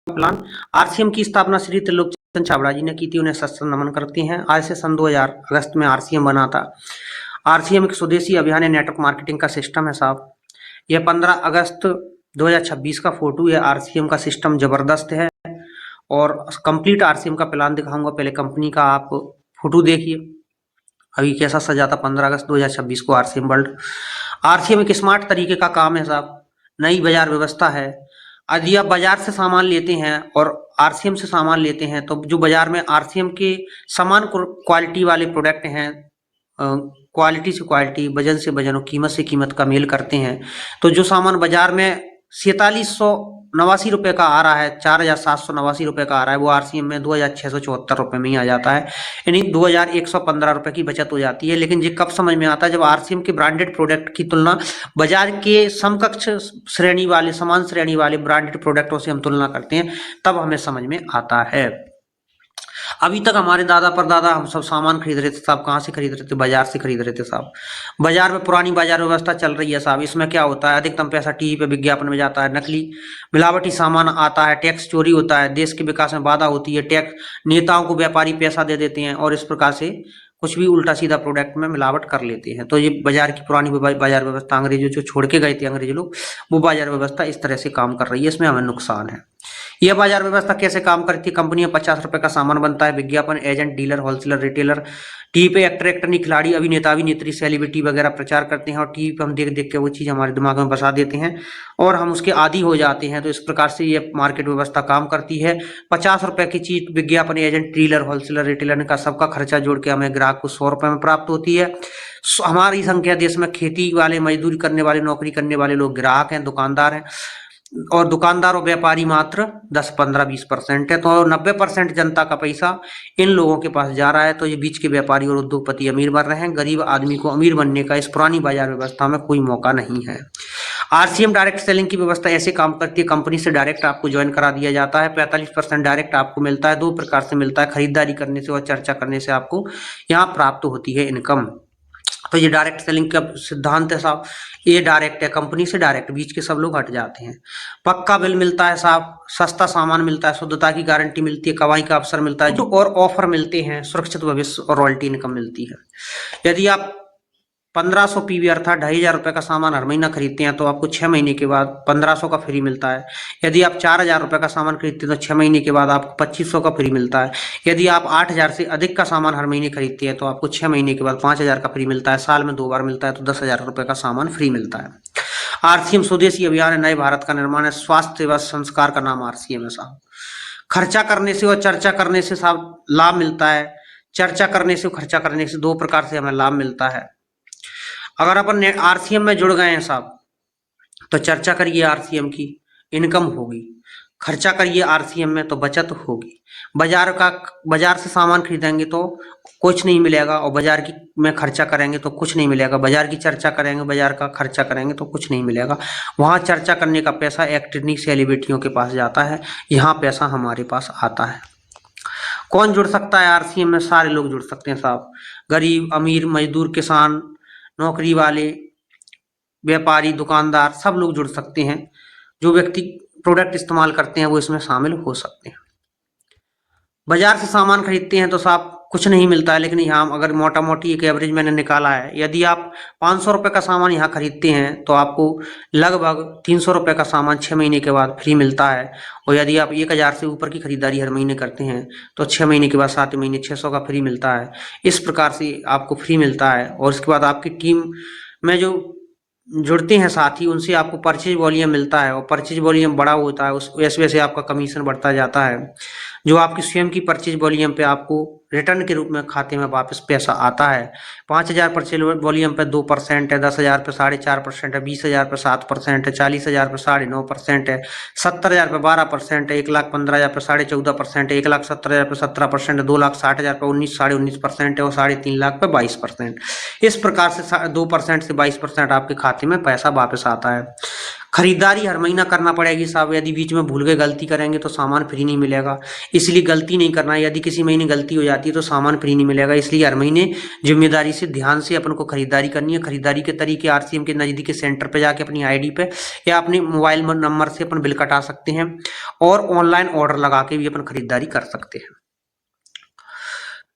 Plan. RCM की स्थापना श्री त्रिलोकचंद छाबड़ा जी ने की थी, उन्हें सत्सर नमन करते हैं। आज से सन 2000 अगस्त में आरसीएम बना था। आरसीएम एक स्वदेशी अभियान है, नेटवर्क मार्केटिंग का सिस्टम है साहब। यह 15 अगस्त 2026 का फोटो है। आरसीएम का सिस्टम जबरदस्त है और कंप्लीट आरसीएम का प्लान दिखाऊंगा। पहले कंपनी का आप फोटो देखिए अभी कैसा सजा था 15 अगस्त 2026 को आरसीएम वर्ल्ड। आरसीएम एक स्मार्ट तरीके का काम है साहब, नई बाजार व्यवस्था है। यदि आप बाजार से सामान लेते हैं और आरसीएम से सामान लेते हैं तो जो बाजार में आरसीएम के समान क्वालिटी वाले प्रोडक्ट हैं, क्वालिटी से क्वालिटी, वजन से वजन और कीमत से कीमत का मेल करते हैं, तो जो सामान बाजार में 4789 रुपए का आ रहा है, 4789 रुपए का आ रहा है, वो आरसीएम में 2674 रुपए में ही आ जाता है। यानी 2115 रुपए की बचत हो जाती है। लेकिन ये कब समझ में आता है? जब आरसीएम के ब्रांडेड प्रोडक्ट की तुलना बाजार के समकक्ष श्रेणी वाले, समान श्रेणी वाले ब्रांडेड प्रोडक्टों से हम तुलना करते हैं, तब हमें समझ में आता है। अभी तक हमारे दादा परदादा हम सब सामान खरीद रहे थे साहब, कहाँ से खरीद रहे थे? बाजार से खरीद रहे थे साहब। बाजार में पुरानी बाजार व्यवस्था चल रही है साहब। इसमें क्या होता है? अधिकतम पैसा टीवी पे विज्ञापन में जाता है, नकली मिलावटी सामान आता है, टैक्स चोरी होता है, देश के विकास में बाधा होती है, टैक्स नेताओं को व्यापारी पैसा दे देते हैं और इस प्रकार से कुछ भी उल्टा सीधा प्रोडक्ट में मिलावट कर लेते हैं। तो ये बाजार की पुरानी बाजार व्यवस्था अंग्रेजों जो छोड़ के गए थे अंग्रेज लोग, वो बाजार व्यवस्था इस तरह से काम कर रही है। इसमें हमें नुकसान है। यह बाजार व्यवस्था कैसे काम करती है? कंपनियां 50 रुपए का सामान बनता है, विज्ञापन agent, dealer, wholesaler, retailer, TV पे एक्टर एक्टरनी, खिलाड़ी, अभिनेता अभिनेत्री, सेलिब्रिटी वगैरह प्रचार करते हैं और टीवी पे हम देख देख के वो चीज हमारे दिमाग में बसा देते हैं और हम उसके आदी हो जाते हैं। तो इस प्रकार से ये मार्केट व्यवस्था काम करती है। 50 रुपए की चीज विज्ञापन एजेंट, डीलर, होलसेलर, रिटेलर का सबका खर्चा जोड़ के हमें ग्राहक को 100 रुपए में प्राप्त होती है। हमारी संख्या देश में खेती वाले, मजदूरी करने वाले, नौकरी करने वाले लोग ग्राहक हैं, दुकानदार हैं, और दुकानदार और व्यापारी मात्र 10, 15, 20% है। तो 90% जनता का पैसा इन लोगों के पास जा रहा है। तो ये बीच के व्यापारी और उद्योगपति अमीर बन रहे हैं। गरीब आदमी को अमीर बनने का इस पुरानी बाजार व्यवस्था में कोई मौका नहीं है। आरसीएम डायरेक्ट सेलिंग की व्यवस्था ऐसे काम करती है, कंपनी से डायरेक्ट आपको ज्वाइन करा दिया जाता है। 45% डायरेक्ट आपको मिलता है। दो प्रकार से मिलता है, खरीदारी करने से और चर्चा करने से आपको यहाँ प्राप्त होती है इनकम। तो ये डायरेक्ट सेलिंग का सिद्धांत है साहब। ये डायरेक्ट है, कंपनी से डायरेक्ट, बीच के सब लोग हट जाते हैं। पक्का बिल मिलता है साहब, सस्ता सामान मिलता है, शुद्धता की गारंटी मिलती है, कमाई का अवसर मिलता है और ऑफर मिलते हैं, सुरक्षित भविष्य और रॉयल्टी इनकम मिलती है। यदि आप 1500 पीवी अर्थात 2500 रुपए का सामान हर महीना खरीदते हैं तो आपको 6 महीने के बाद 1500 का फ्री मिलता है। यदि आप 4000 रुपए का सामान खरीदते हैं तो 6 महीने के बाद आपको 2500 का फ्री मिलता है। यदि आप 8000 से अधिक का सामान हर महीने खरीदते हैं तो आपको 6 महीने के बाद 5000 का फ्री मिलता है। साल में 2 बार मिलता है तो 10,000 रुपए का सामान फ्री मिलता है। आरसीएम स्वदेशी अभियान है, नए भारत का निर्माण है, स्वास्थ्य एवं संस्कार का नाम आरसीएम है साहब। खर्चा करने से और चर्चा करने से साहब लाभ मिलता है। चर्चा करने से, खर्चा करने से दो प्रकार से हमें लाभ मिलता है। अगर अपन आरसीएम में जुड़ गए हैं साहब तो चर्चा करिए आरसीएम की, इनकम होगी। खर्चा करिए आरसीएम में तो बचत होगी। बाजार से सामान खरीदेंगे तो कुछ नहीं मिलेगा और बाजार की में खर्चा करेंगे तो कुछ नहीं मिलेगा। बाजार की चर्चा करेंगे, बाजार का खर्चा करेंगे तो कुछ नहीं मिलेगा। वहां चर्चा करने का पैसा एक्टरनी, सेलिब्रिटियों के पास जाता है, यहाँ पैसा हमारे पास आता है। कौन जुड़ सकता है आरसीएम में? सारे लोग जुड़ सकते हैं साहब, गरीब, अमीर, मजदूर, किसान, नौकरी वाले, व्यापारी, दुकानदार, सब लोग जुड़ सकते हैं। जो व्यक्ति प्रोडक्ट इस्तेमाल करते हैं वो इसमें शामिल हो सकते हैं। बाजार से सामान खरीदते हैं तो साहब कुछ नहीं मिलता है, लेकिन यहाँ अगर मोटा मोटी एक एवरेज मैंने निकाला है, यदि आप 500 रुपए का सामान यहाँ खरीदते हैं तो आपको लगभग 300 रुपए का सामान 6 महीने के बाद फ्री मिलता है। और यदि आप 1000 से ऊपर की खरीदारी हर महीने करते हैं तो 6 महीने के बाद 7 महीने 600 का फ्री मिलता है। इस प्रकार से आपको फ्री मिलता है। और इसके बाद आपकी टीम में जो जुड़ते हैं साथी, उनसे आपको परचेज वॉल्यूम मिलता है और परचेज वॉल्यूम बड़ा होता है, उस वैसे से आपका कमीशन बढ़ता जाता है। जो आपकी स्वयं की परचेज वॉल्यूम पे आपको रिटर्न के रूप में खाते में वापस पैसा आता है। 5000 परचेज वॉल्यूम पे 2% है, 10,000 पे 4.5% है, 20,000 पे 7% है, 40,000 पे 9.5% है, 70,000 पे 12% है, 1,15,000 पे 14.5% है, 1,70,000 पे 17% है, 2,60,000 पे 19.5% है और 3.5 लाख पे 22%। इस प्रकार से 2% से 22% आपके खाते में पैसा वापस आता है। खरीदारी हर महीना करना पड़ेगी साहब, यदि बीच में भूल गए गलती करेंगे तो सामान फ्री नहीं मिलेगा। इसलिए गलती नहीं करना है, यदि किसी महीने गलती हो जाती है तो सामान फ्री नहीं मिलेगा। इसलिए हर महीने जिम्मेदारी से ध्यान से अपन को खरीदारी करनी है। खरीदारी के तरीके आरसीएम के नज़दीकी सेंटर पे जाके अपनी आईडी पे या अपने मोबाइल नंबर से अपन बिल कटा सकते हैं और ऑनलाइन ऑर्डर लगा के भी अपन खरीदारी कर सकते हैं।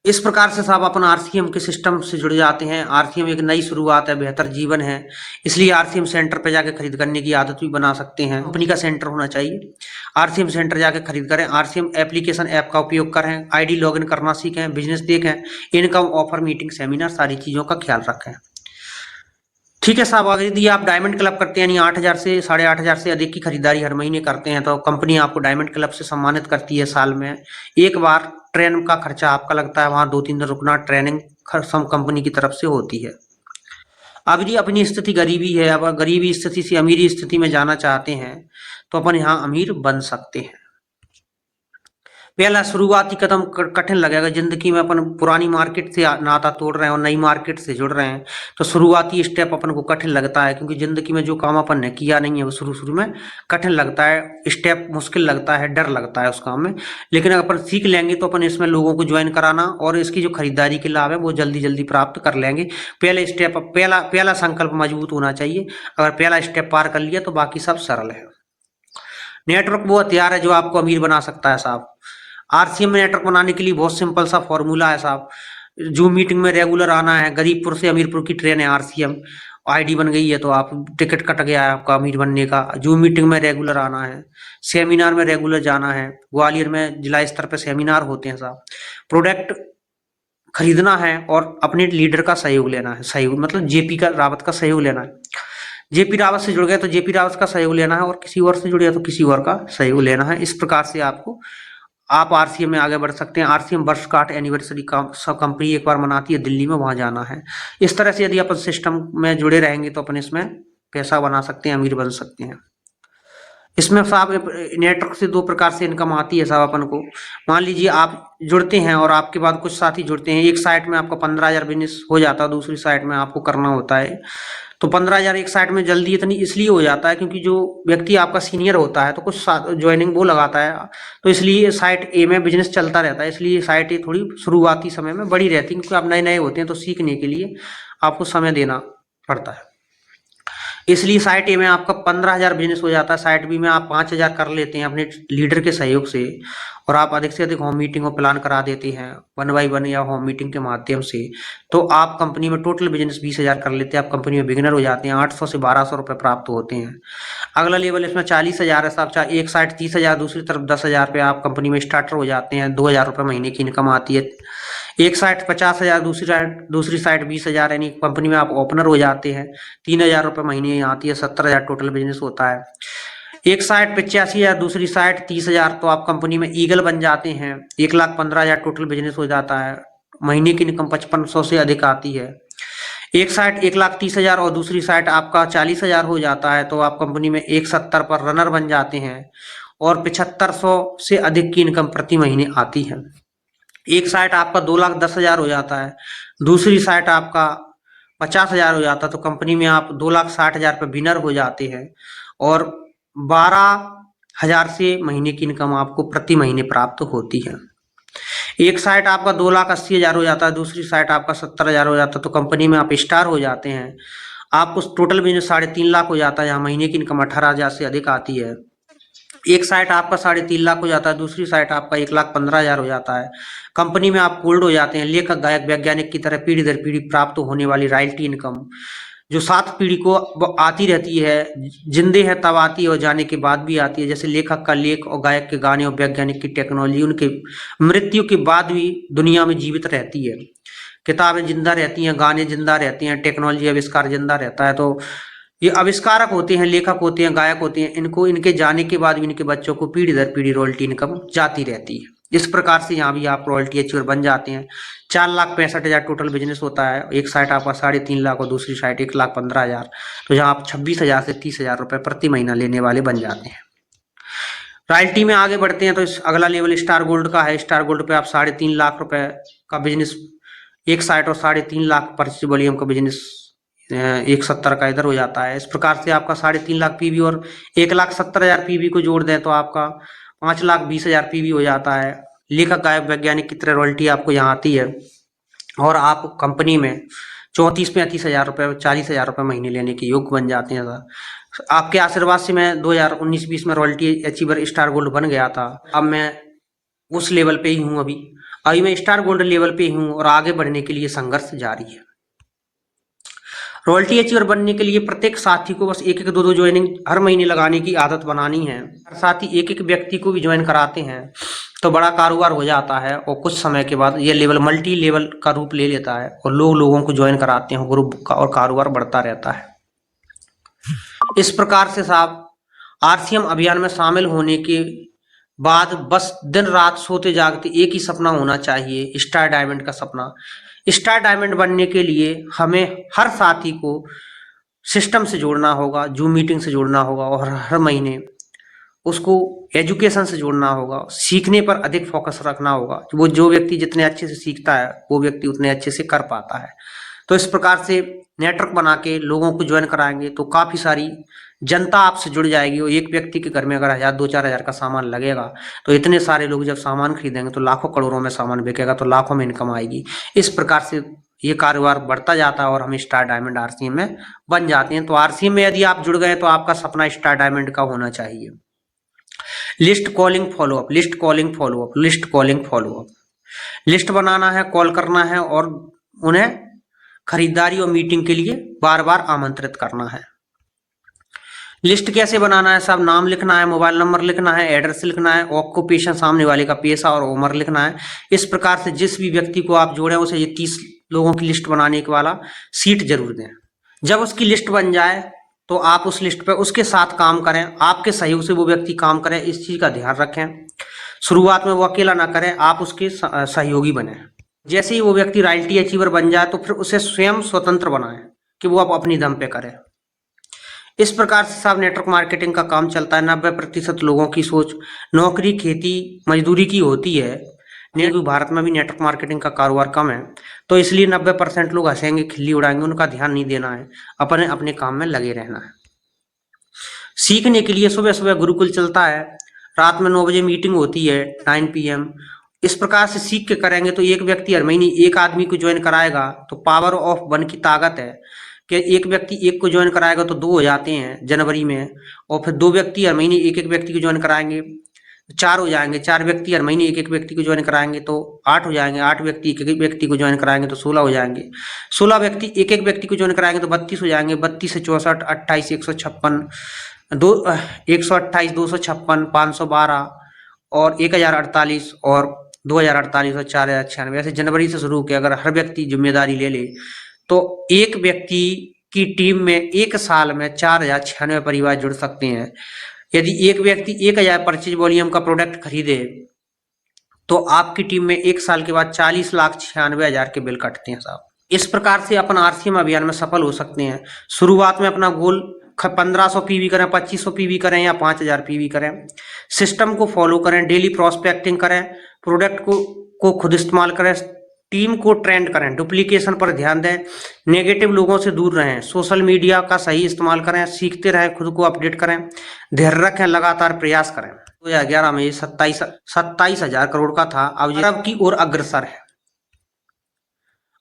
इस प्रकार से साहब अपन आरसीएम के सिस्टम से जुड़ जाते हैं। आरसीएम एक नई शुरुआत है, बेहतर जीवन है, इसलिए आरसीएम सेंटर पे जाके खरीद करने की आदत भी बना सकते हैं। कंपनी का सेंटर होना चाहिए, आरसीएम सेंटर जाके खरीद करें। आरसीएम एप्लीकेशन ऐप का उपयोग करें, आईडी लॉगिन करना सीखें, बिजनेस देखें, इनकम ऑफर, मीटिंग, सेमिनार, सारी चीज़ों का ख्याल रखें। ठीक है साहब, अगर यदि आप डायमंड क्लब करते हैं यानी 8,000 से 8,500 से अधिक की खरीदारी हर महीने करते हैं तो कंपनी आपको डायमंड क्लब से सम्मानित करती है। साल में एक बार ट्रेन का खर्चा आपका लगता है, वहाँ 2-3 दिन रुकना, ट्रेनिंग कंपनी की तरफ से होती है। अब यदि अपनी स्थिति गरीबी है, अब गरीबी स्थिति से अमीरी स्थिति में जाना चाहते हैं तो अपन यहाँ अमीर बन सकते हैं। पहला शुरुआती कदम कठिन लगेगा। जिंदगी में अपन पुरानी मार्केट से नाता तोड़ रहे हैं और नई मार्केट से जुड़ रहे हैं तो शुरुआती स्टेप अपन को कठिन लगता है, क्योंकि जिंदगी में जो काम अपन ने किया नहीं है वो शुरू में कठिन लगता है, स्टेप मुश्किल लगता है, डर लगता है उस काम में। लेकिन अगर अपन सीख लेंगे तो अपन इसमें लोगों को ज्वाइन कराना और इसकी जो खरीदारी के लाभ है वो जल्दी जल्दी प्राप्त कर लेंगे। पहले स्टेप, पहला संकल्प मजबूत होना चाहिए। अगर पहला स्टेप पार कर लिया तो बाकी सब सरल है। नेटवर्क वो हथियार है जो आपको अमीर बना सकता है साहब। आरसीएम में नेटवर्क बनाने के लिए बहुत सिंपल सा फॉर्मूला है साहब। जूम मीटिंग में रेगुलर आना है। गरीबपुर से अमीरपुर की ट्रेन है आरसीएम, आईडी बन गई है तो आप टिकट कट गया है आपका अमीर बनने का। जूम मीटिंग में रेगुलर आना है, सेमिनार में रेगुलर जाना है। ग्वालियर में जिला स्तर पे सेमिनार होते हैं साहब। प्रोडक्ट खरीदना है और अपने लीडर का सहयोग लेना है। सहयोग मतलब जेपी का रावत का सहयोग लेना है। जेपी रावत से जुड़ गए तो जेपी रावत का सहयोग लेना है और किसी और से जुड़ गया तो किसी और का सहयोग लेना है। इस प्रकार से आप आरसीएम में आगे बढ़ सकते हैं। आरसीएम वर्षगांठ एनिवर्सरी का कंपनी एक बार मनाती है, दिल्ली में, वहां जाना है। इस तरह से यदि अपन सिस्टम में जुड़े रहेंगे तो अपन इसमें पैसा बना सकते हैं, अमीर बन सकते हैं। इसमें साहब नेटवर्क से 2 प्रकार से इनकम आती है साहब अपन को। मान लीजिए आप जुड़ते हैं और आपके बाद कुछ साथी जुड़ते हैं। एक साइट में आपका 15,000 बिजनेस हो जाता है, दूसरी साइट में आपको करना होता है। तो 15,000 एक साइट में जल्दी इतनी इसलिए हो जाता है क्योंकि जो व्यक्ति आपका सीनियर होता है तो कुछ ज्वाइनिंग वो लगाता है, तो इसलिए साइट ए में बिजनेस चलता रहता है। इसलिए साइट ए थोड़ी शुरुआती समय में बड़ी रहती है, क्योंकि आप नए नए होते हैं तो सीखने के लिए आपको समय देना पड़ता है। इसलिए साइट ए में आपका 15,000 बिजनेस हो जाता है। साइट बी में आप 5,000 कर लेते हैं अपने लीडर के सहयोग से, और आप अधिक से अधिक होम मीटिंग और प्लान करा देते हैं 1 बाय 1 या होम मीटिंग के माध्यम से, तो आप कंपनी में टोटल बिजनेस 20,000 कर लेते हैं। आप कंपनी में बिगिनर हो जाते हैं। 800 से 1,200 रुपये प्राप्त होते हैं। अगला लेवल इसमें 40,000 है साहब। एक साइड 30,000, दूसरी तरफ 10,000 पे आप कंपनी में स्टार्टर हो जाते हैं। 2,000 रुपये महीने की इनकम आती है। एक साइड 50,000, दूसरी साइड 20,000, यानी कंपनी में आप ओपनर हो जाते हैं। 3,000 रुपये महीने आती है। 70,000 टोटल बिजनेस होता है। एक साइड 85,000, दूसरी साइड 30,000, तो आप कंपनी में ईगल बन जाते हैं। 1,15,000 टोटल बिजनेस हो जाता है। महीने की इनकम 5500 से अधिक आती है। एक साइड 1,30,000 और दूसरी साइड आपका 40,000 हो जाता है, तो आप कंपनी में 1,70 पर रनर बन जाते हैं और 7500 से अधिक की इनकम प्रति महीने आती है। एक साइट आपका 2,10,000 हो जाता है, दूसरी साइट आपका 50,000 हो जाता है, तो कंपनी में आप 2,60,000 पे विनर हो जाते हैं और 12,000 से महीने की इनकम आपको प्रति महीने प्राप्त होती है। एक साइट आपका 2,80,000 हो जाता है, दूसरी साइट आपका 70,000 हो जाता है, तो कंपनी में आप स्टार हो जाते हैं। आपको टोटल बिजनेस 3.5 लाख हो जाता है, यहाँ महीने की इनकम 18,000 से अधिक आती है। एक साइट आपका 3.5 लाख हो जाता है, दूसरी साइट आपका 1,15,000 हो जाता है। कंपनी में आप गोल्ड हो जाते हैं। लेखक, गायक, वैज्ञानिक की तरह पीढ़ी दर पीढ़ी प्राप्त होने वाली रॉयल्टी इनकम जो 7 पीढ़ी को आती रहती है, जिंदे है तब आती है और जाने के बाद भी आती है। जैसे लेखक का लेख और गायक के गाने और वैज्ञानिक की टेक्नोलॉजी उनके मृत्यु के बाद भी दुनिया में जीवित रहती है। किताबें जिंदा रहती हैं, गाने जिंदा रहते हैं, टेक्नोलॉजी आविष्कार जिंदा रहता है। तो ये आविष्कारक होते हैं, लेखक होते हैं, गायक होते हैं, इनको इनके जाने के बाद भी इनके बच्चों को पीढ़ी दर पीढ़ी रॉयल्टी इनकम जाती रहती है। इस प्रकार से यहाँ भी आप रॉयल्टी अचीवर बन जाते हैं। 4,65,000 टोटल बिजनेस होता है। एक साइट आपका 3.5 लाख और दूसरी साइट 1,15,000, तो जहाँ आप 26,000 से 30,000 रुपये प्रति महीना लेने वाले बन जाते हैं। रॉयल्टी में आगे बढ़ते हैं तो अगला लेवल स्टार गोल्ड का है। स्टार गोल्ड पे आप 3.5 लाख रुपए का बिजनेस, एक साइट और 3.5 लाख परचेज वॉल्यूम का बिजनेस 170 का इधर हो जाता है। इस प्रकार से आपका 3.5 लाख पीवी और 1,70,000 पीवी को जोड़ दें तो आपका 5,20,000 पीवी हो जाता है। लेखक गायक वैज्ञानिक की तरह रॉयल्टी आपको यहाँ आती है और आप कंपनी में 34-35 हजार रुपये 40 हजार रुपये महीने लेने के योग्य बन जाते हैं। आपके आशीर्वाद से मैं 2019-20 में रॉयल्टी अचीवर स्टार गोल्ड बन गया था। अब मैं उस लेवल पे ही हूँ। अभी मैं स्टार गोल्ड लेवल पे ही हूँ और आगे बढ़ने के लिए संघर्ष जारी है। रॉयल्टी अचीवर बनने के लिए प्रत्येक साथी को बस 1-1 2-2 ज्वाइनिंग हर महीने लगाने की आदत बनानी है। साथ ही 1-1 व्यक्ति को भी ज्वाइन कराते हैं तो बड़ा कारोबार हो जाता है और कुछ समय के बाद ये लेवल मल्टी लेवल का रूप ले लेता है और लोगों को ज्वाइन कराते हैं ग्रुप का और कारोबार बढ़ता रहता है। इस प्रकार से साहब आरसीएम अभियान में शामिल होने के बाद बस दिन रात सोते जागते एक ही सपना होना चाहिए, स्टार डायमंड का सपना। स्टार डायमंड बनने के लिए हमें हर साथी को सिस्टम से जोड़ना होगा, जूम मीटिंग से जोड़ना होगा और हर महीने उसको एजुकेशन से जोड़ना होगा, सीखने पर अधिक फोकस रखना होगा। वो जो व्यक्ति जितने अच्छे से सीखता है वो व्यक्ति उतने अच्छे से कर पाता है। तो इस प्रकार से नेटवर्क बना के लोगों को ज्वाइन कराएंगे तो काफ़ी सारी जनता आपसे जुड़ जाएगी और एक व्यक्ति के घर में अगर 1,000 2-4 हज़ार का सामान लगेगा तो इतने सारे लोग जब सामान खरीदेंगे तो लाखों करोड़ों में सामान बिकेगा तो लाखों में इनकम आएगी। इस प्रकार से ये कारोबार बढ़ता जाता है और हम स्टार डायमंड आरसीएम में बन जाते हैं। तो आरसीएम में यदि आप जुड़ गए तो आपका सपना स्टार डायमंड का होना चाहिए। List calling follow up, list calling follow up, list calling follow up. List बनाना है, कॉल करना है और उन्हें खरीदारी और मीटिंग के लिए बार बार आमंत्रित करना है। लिस्ट कैसे बनाना है साहब? नाम लिखना है, मोबाइल नंबर लिखना है, एड्रेस लिखना है, ऑक्यूपेशन सामने वाले का पेशा और उम्र लिखना है। इस प्रकार से जिस भी व्यक्ति को आप जोड़े उसे ये 30 लोगों की लिस्ट बनाने के वाला सीट जरूर दें। जब उसकी लिस्ट बन जाए तो आप उस लिस्ट पर उसके साथ काम करें, आपके सहयोग से वो व्यक्ति काम करे, इस चीज का ध्यान रखें। शुरुआत में वो अकेला ना करे, आप उसके सहयोगी बने। जैसे ही वो व्यक्ति रॉयल्टी अचीवर बन जाए तो फिर उसे स्वयं स्वतंत्र बनाएं कि वो आप अपनी दम पे करे। इस प्रकार से साहब नेटवर्क मार्केटिंग का काम चलता है। 90% लोगों की सोच नौकरी खेती मजदूरी की होती है। भारत में भी नेटवर्क मार्केटिंग का कारोबार कम है तो इसलिए 90% लोग हंसेंगे खिल्ली उड़ाएंगे, उनका ध्यान नहीं देना है, अपने अपने काम में लगे रहना है। सीखने के लिए सुबह सुबह गुरुकुल चलता है, रात में 9 बजे मीटिंग होती है 9 PM। इस प्रकार से सीख के करेंगे तो एक व्यक्ति हर महीने एक आदमी को ज्वाइन कराएगा तो पावर ऑफ 1 की ताकत है कि एक व्यक्ति एक को ज्वाइन कराएगा तो 2 हो जाते हैं जनवरी में, और फिर 2 व्यक्ति हर महीने एक व्यक्ति को ज्वाइन कराएंगे 4 हो जाएंगे, 4 व्यक्ति हर महीने एक व्यक्ति को ज्वाइन कराएंगे तो 8 हो जाएंगे, 8 व्यक्ति एक व्यक्ति को ज्वाइन कराएंगे तो 16 हो जाएंगे, 16 व्यक्ति एक व्यक्ति को ज्वाइन कराएंगे तो 32 हो जाएंगे, 32 से 64 28 156 128 256 512 और 1048 और 2048 और 4096। ऐसे जनवरी से शुरू किया अगर हर व्यक्ति जिम्मेदारी ले ले तो एक व्यक्ति की टीम में एक साल में 4096 परिवार जुड़ सकते हैं। यदि एक व्यक्ति 1000 परचेज वॉल्यूम का प्रोडक्ट खरीदे तो आपकी टीम में एक साल के बाद 40,96,000 के बिल कटते हैं साहब। इस प्रकार से अपन आरसीएम अभियान में सफल हो सकते हैं। शुरुआत में अपना गोल 1500 पीवी करें, 2500 पीवी करें या 5000 पीवी करें। सिस्टम को फॉलो करें, डेली प्रोस्पेक्टिंग करें, प्रोडक्ट को खुद इस्तेमाल करें, टीम को ट्रेंड करें, डुप्लीकेशन पर ध्यान दें, नेगेटिव लोगों से दूर रहें, सोशल मीडिया का सही इस्तेमाल करें, सीखते रहें, खुद को अपडेट करें, धैर्य रखें, लगातार प्रयास करें। 2011 में 27,000 करोड़ का था, अब अरब की ओर अग्रसर है।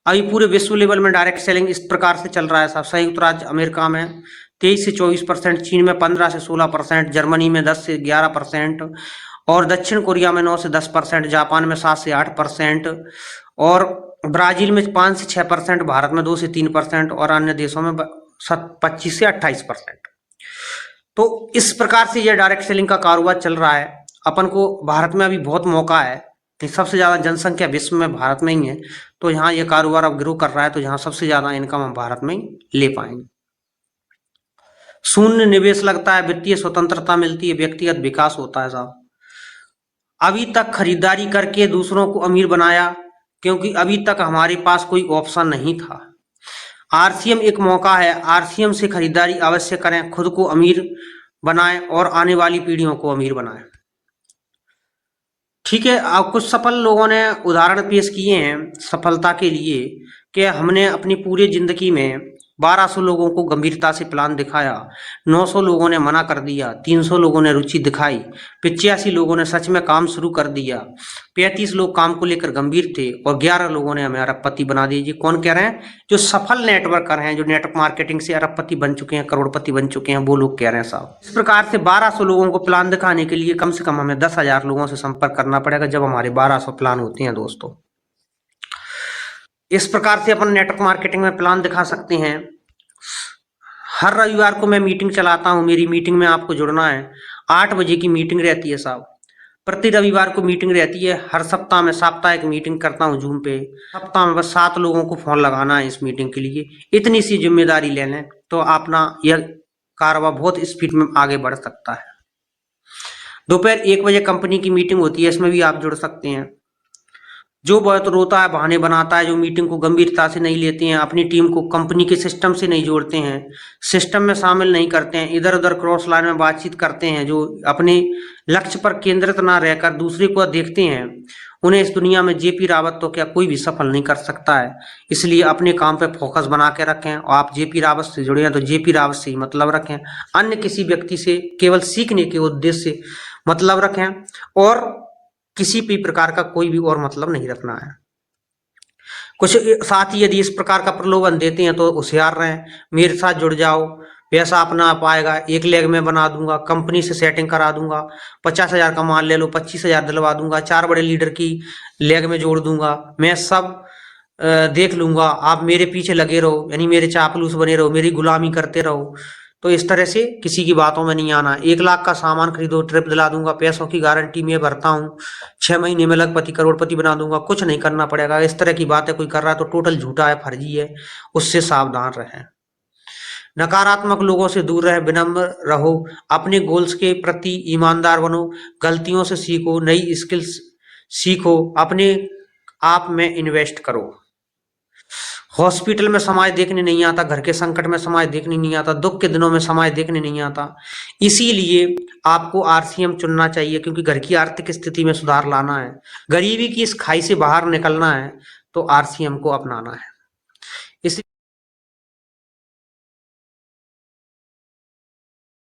अभी पूरे विश्व लेवल में डायरेक्ट सेलिंग इस प्रकार से चल रहा है साहब। संयुक्त राज्य अमेरिका में 23 से 24%, चीन में 15 से 16%, जर्मनी में 10 से 11% और दक्षिण कोरिया में 9 से 10%, जापान में 7 से 8% और ब्राजील में 5 से 6%, भारत में 2 से 3% और अन्य देशों में 25 से 28%। तो इस प्रकार से यह डायरेक्ट सेलिंग का कारोबार चल रहा है। अपन को भारत में अभी बहुत मौका है कि सबसे ज्यादा जनसंख्या विश्व में भारत में ही है, तो यहाँ यह कारोबार अब ग्रो कर रहा है तो यहाँ सबसे ज्यादा इनकम हम भारत में ही ले पाएंगे। शून्य निवेश लगता है, वित्तीय स्वतंत्रता मिलती है, व्यक्तिगत विकास होता है साहब। अभी तक खरीदारी करके दूसरों को अमीर बनाया क्योंकि अभी तक हमारे पास कोई ऑप्शन नहीं था। आरसीएम एक मौका है, आरसीएम से खरीदारी अवश्य करें, खुद को अमीर बनाएं और आने वाली पीढ़ियों को अमीर बनाएं। ठीक है, अब कुछ सफल लोगों ने उदाहरण पेश किए हैं सफलता के लिए कि हमने अपनी पूरी जिंदगी में 1200 लोगों को गंभीरता से प्लान दिखाया, 900 लोगों ने मना कर दिया, 300 लोगों ने रुचि दिखाई, 85 लोगों ने सच में काम शुरू कर दिया, 35 लोग काम को लेकर गंभीर थे और 11 लोगों ने हमें अरबपति बना दिया। जी कौन कह रहे हैं? जो सफल नेटवर्कर हैं, जो नेटवर्क मार्केटिंग से अरबपति बन चुके हैं, करोड़पति बन चुके हैं, वो लोग कह रहे हैं साहब। इस प्रकार से 1200 लोगों को प्लान दिखाने के लिए कम से कम हमें 10,000 लोगों से संपर्क करना पड़ेगा जब हमारे 1200 प्लान होते हैं दोस्तों। इस प्रकार से अपन नेटवर्क मार्केटिंग में प्लान दिखा सकते हैं। हर रविवार को मैं मीटिंग चलाता हूं, मेरी मीटिंग में आपको जुड़ना है। 8 बजे की मीटिंग रहती है साहब, प्रति रविवार को मीटिंग रहती है। हर सप्ताह में साप्ताहिक मीटिंग करता हूं जूम पे। सप्ताह में बस 7 लोगों को फोन लगाना है इस मीटिंग के लिए। इतनी सी जिम्मेदारी ले लें तो अपना यह कारोबार बहुत स्पीड में आगे बढ़ सकता है। दोपहर 1 बजे कंपनी की मीटिंग होती है, इसमें भी आप जुड़ सकते हैं। जो बहुत रोता है, बहाने बनाता है, जो मीटिंग को गंभीरता से नहीं लेते हैं, अपनी टीम को कंपनी के सिस्टम से नहीं जोड़ते हैं, सिस्टम में शामिल नहीं करते हैं, इधर उधर क्रॉस लाइन में बातचीत करते हैं, जो अपने लक्ष्य पर केंद्रित ना रहकर दूसरे को देखते हैं, उन्हें इस दुनिया में जेपी रावत तो क्या कोई भी सफल नहीं कर सकता है। इसलिए अपने काम पे फोकस बना के रखें और आप जेपी रावत से जुड़े हैं तो जेपी रावत से ही मतलब रखें। अन्य किसी व्यक्ति से केवल सीखने के उद्देश्य से मतलब रखें और किसी भी प्रकार का कोई भी और मतलब नहीं रखना है। कुछ साथी यदि इस प्रकार का प्रलोभन देते हैं तो होशियार रहें, मेरे साथ जुड़ जाओ, पैसा अपना आप आएगा, 1 लेग में बना दूंगा, कंपनी से सेटिंग करा दूंगा, 50,000 का माल ले लो, 25,000 दिलवा दूंगा, 4 बड़े लीडर की लेग में जोड़ दूंगा, मैं सब देख लूंगा, आप मेरे पीछे लगे रहो, यानी मेरे चापलूस बने रहो, मेरी गुलामी करते रहो। तो इस तरह से किसी की बातों में नहीं आना। 1 लाख का सामान खरीदो, ट्रिप दिला दूंगा, पैसों की गारंटी मैं भरता हूँ, 6 महीने में लखपति करोड़पति बना दूंगा, कुछ नहीं करना पड़ेगा। इस तरह की बातें कोई कर रहा है तो टोटल झूठा है, फर्जी है, उससे सावधान रहें। नकारात्मक लोगों से दूर रहे, विनम्र रहो, अपने गोल्स के प्रति ईमानदार बनो, गलतियों से सीखो, नई स्किल्स सीखो, अपने आप में इन्वेस्ट करो। हॉस्पिटल में समाज देखने नहीं आता, घर के संकट में समाज देखने नहीं आता, दुख के दिनों में समाज देखने नहीं आता। इसीलिए आपको आरसीएम चुनना चाहिए, क्योंकि घर की आर्थिक स्थिति में सुधार लाना है, गरीबी की इस खाई से बाहर निकलना है तो आरसीएम को अपनाना है।